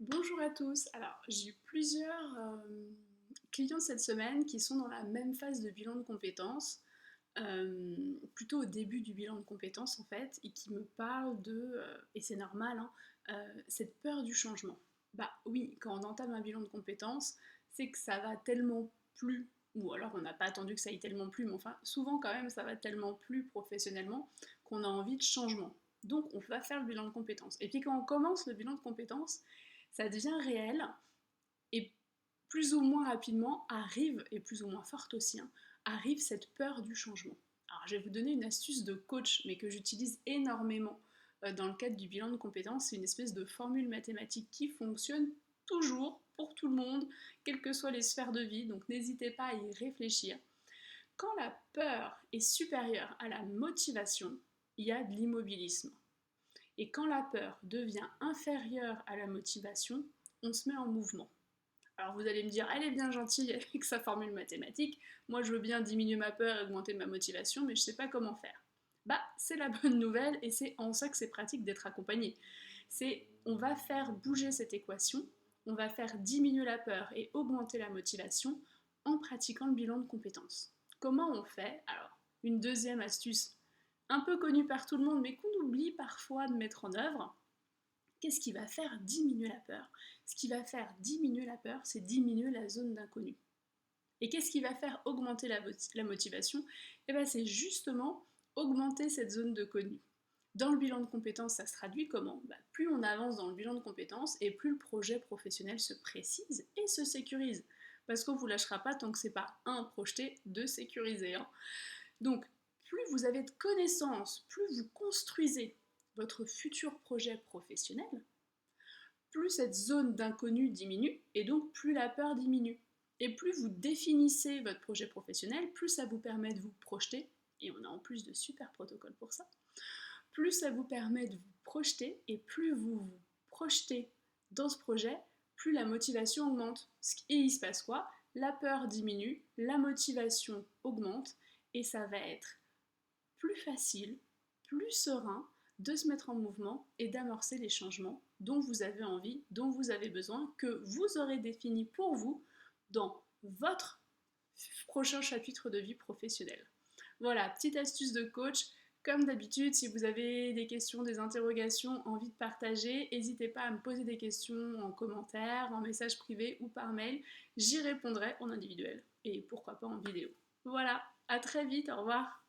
Bonjour à tous. Alors, j'ai eu plusieurs clients cette semaine qui sont dans la même phase de bilan de compétences, plutôt au début du bilan de compétences en fait, et qui me parlent et c'est normal, hein, cette peur du changement. Bah oui, quand on entame un bilan de compétences, c'est que ça va tellement plus, ou alors on n'a pas attendu que ça aille tellement plus, mais enfin, souvent quand même, ça va tellement plus professionnellement qu'on a envie de changement. Donc, on va faire le bilan de compétences. Et puis, quand on commence le bilan de compétences, ça devient réel et plus ou moins rapidement arrive, et plus ou moins forte aussi, hein, arrive cette peur du changement. Alors je vais vous donner une astuce de coach, mais que j'utilise énormément dans le cadre du bilan de compétences. C'est une espèce de formule mathématique qui fonctionne toujours pour tout le monde, quelles que soient les sphères de vie, donc n'hésitez pas à y réfléchir. Quand la peur est supérieure à la motivation, il y a de l'immobilisme. Et quand la peur devient inférieure à la motivation, on se met en mouvement. Alors vous allez me dire, elle est bien gentille avec sa formule mathématique, moi je veux bien diminuer ma peur et augmenter ma motivation, mais je ne sais pas comment faire. Bah, c'est la bonne nouvelle et c'est en ça que c'est pratique d'être accompagné. On va faire bouger cette équation, on va faire diminuer la peur et augmenter la motivation en pratiquant le bilan de compétences. Comment on fait? Alors, une deuxième astuce un peu connue par tout le monde, mais qu'on oublie parfois de mettre en œuvre. Qu'est-ce qui va faire diminuer la peur? Ce qui va faire diminuer la peur, c'est diminuer la zone d'inconnu. Et qu'est-ce qui va faire augmenter la motivation? Eh bien, c'est justement augmenter cette zone de connu. Dans le bilan de compétences, ça se traduit comment? Plus on avance dans le bilan de compétences et plus le projet professionnel se précise et se sécurise. Parce qu'on ne vous lâchera pas tant que c'est pas projeté, de sécuriser. Hein. Donc, plus vous avez de connaissances, plus vous construisez votre futur projet professionnel, plus cette zone d'inconnu diminue et donc plus la peur diminue. Et plus vous définissez votre projet professionnel, plus ça vous permet de vous projeter, et on a en plus de super protocoles pour ça, plus ça vous permet de vous projeter, et plus vous vous projetez dans ce projet, plus la motivation augmente. Et il se passe quoi? La peur diminue, la motivation augmente, et ça va être plus facile, plus serein de se mettre en mouvement et d'amorcer les changements dont vous avez envie, dont vous avez besoin, que vous aurez défini pour vous dans votre prochain chapitre de vie professionnelle. Voilà, petite astuce de coach. Comme d'habitude, si vous avez des questions, des interrogations, envie de partager, n'hésitez pas à me poser des questions en commentaire, en message privé ou par mail. J'y répondrai en individuel et pourquoi pas en vidéo. Voilà, à très vite, au revoir.